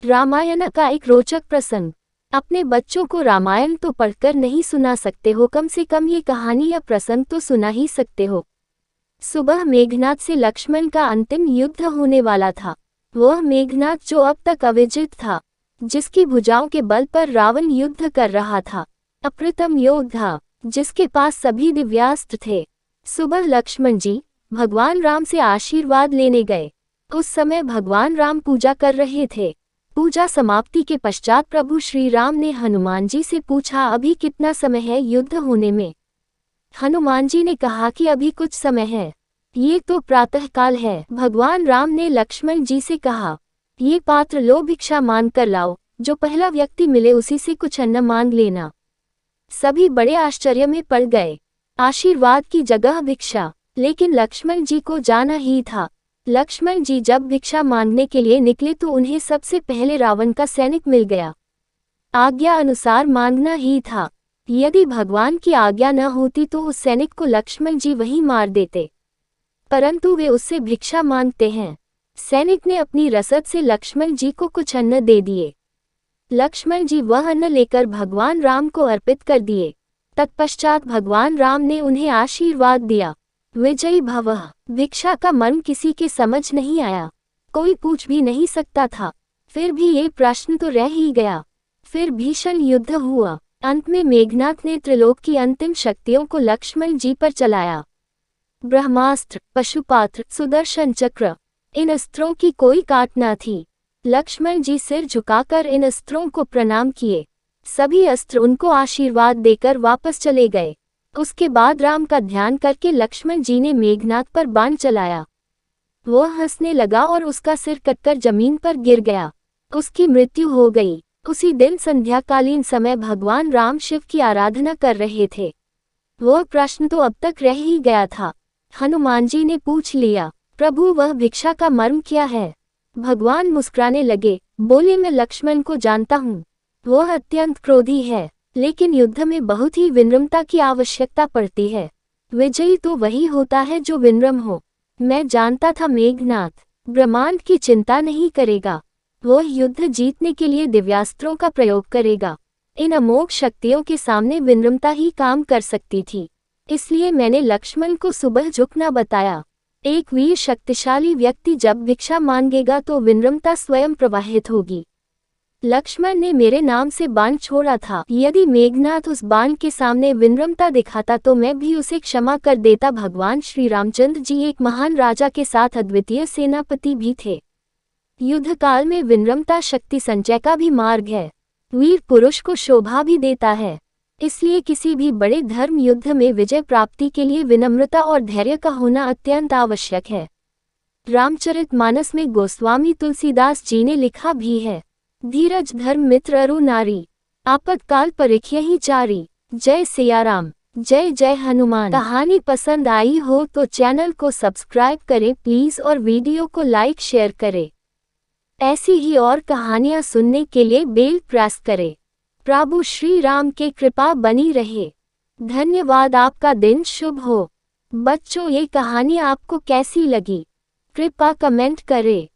रामायण का एक रोचक प्रसंग। अपने बच्चों को रामायण तो पढ़कर नहीं सुना सकते हो, कम से कम ये कहानी या प्रसंग तो सुना ही सकते हो। सुबह मेघनाद से लक्ष्मण का अंतिम युद्ध होने वाला था। वह मेघनाद जो अब तक अविजित था, जिसकी भुजाओं के बल पर रावण युद्ध कर रहा था, अप्रतिम योद्धा, जिसके पास सभी दिव्यास्त्र थे। सुबह लक्ष्मण जी भगवान राम से आशीर्वाद लेने गए। उस समय भगवान राम पूजा कर रहे थे। पूजा समाप्ति के पश्चात प्रभु श्री राम ने हनुमान जी से पूछा, अभी कितना समय है युद्ध होने में? हनुमान जी ने कहा कि अभी कुछ समय है, ये तो प्रातःकाल है। भगवान राम ने लक्ष्मण जी से कहा, ये पात्र लो, भिक्षा मांग कर लाओ, जो पहला व्यक्ति मिले उसी से कुछ अन्न मांग लेना। सभी बड़े आश्चर्य में पड़ गए। आशीर्वाद की जगह भिक्षा, लेकिन लक्ष्मण जी को जाना ही था। लक्ष्मण जी जब भिक्षा मांगने के लिए निकले तो उन्हें सबसे पहले रावण का सैनिक मिल गया। आज्ञा अनुसार मांगना ही था। यदि भगवान की आज्ञा न होती तो उस सैनिक को लक्ष्मण जी वहीं मार देते, परंतु वे उससे भिक्षा मांगते हैं। सैनिक ने अपनी रसद से लक्ष्मण जी को कुछ अन्न दे दिए। लक्ष्मण जी वह अन्न लेकर भगवान राम को अर्पित कर दिए। तत्पश्चात भगवान राम ने उन्हें आशीर्वाद दिया, विजयी भवः। भिक्षा का मर्म किसी के समझ नहीं आया, कोई पूछ भी नहीं सकता था। फिर भी ये प्रश्न तो रह ही गया। फिर भीषण युद्ध हुआ। अंत में मेघनाद ने त्रिलोक की अंतिम शक्तियों को लक्ष्मण जी पर चलाया। ब्रह्मास्त्र, पशुपात्र, सुदर्शन चक्र, इन अस्त्रों की कोई काट न थी। लक्ष्मण जी सिर झुकाकर इन अस्त्रों को प्रणाम किए। सभी अस्त्र उनको आशीर्वाद देकर वापस चले गए। उसके बाद राम का ध्यान करके लक्ष्मण जी ने मेघनाद पर बाण चलाया। वह हंसने लगा और उसका सिर कटकर जमीन पर गिर गया। उसकी मृत्यु हो गई। उसी दिन संध्याकालीन समय भगवान राम शिव की आराधना कर रहे थे। वह प्रश्न तो अब तक रह ही गया था। हनुमान जी ने पूछ लिया, प्रभु वह भिक्षा का मर्म क्या है? भगवान मुस्कुराने लगे, बोले, मैं लक्ष्मण को जानता हूँ। वह अत्यंत क्रोधी है, लेकिन युद्ध में बहुत ही विनम्रता की आवश्यकता पड़ती है। विजयी तो वही होता है जो विनम्र हो। मैं जानता था मेघनाद ब्रह्मांड की चिंता नहीं करेगा। वह युद्ध जीतने के लिए दिव्यास्त्रों का प्रयोग करेगा। इन अमोघ शक्तियों के सामने विनम्रता ही काम कर सकती थी। इसलिए मैंने लक्ष्मण को सुबह झुकना बताया। एक वीर शक्तिशाली व्यक्ति जब भिक्षा मांगेगा तो विनम्रता स्वयं प्रवाहित होगी। लक्ष्मण ने मेरे नाम से बाण छोड़ा था। यदि मेघनाद उस बाण के सामने विनम्रता दिखाता तो मैं भी उसे क्षमा कर देता। भगवान श्री रामचंद्र जी एक महान राजा के साथ अद्वितीय सेनापति भी थे। युद्ध काल में विनम्रता शक्ति संचय का भी मार्ग है। वीर पुरुष को शोभा भी देता है। इसलिए किसी भी बड़े धर्म युद्ध में विजय प्राप्ति के लिए विनम्रता और धैर्य का होना अत्यंत आवश्यक है। रामचरितमानस में गोस्वामी तुलसीदास जी ने लिखा भी है, धीरज धर्म मित्र अरु नारी, आपातकाल परिख्य ही चारी। जय सिया राम, जय जय हनुमान। कहानी पसंद आई हो तो चैनल को सब्सक्राइब करें प्लीज और वीडियो को लाइक शेयर करें। ऐसी ही और कहानियां सुनने के लिए बेल प्रेस करें। प्रभु श्री राम के कृपा बनी रहे। धन्यवाद। आपका दिन शुभ हो। बच्चों, ये कहानी आपको कैसी लगी? कृपया कमेंट करें।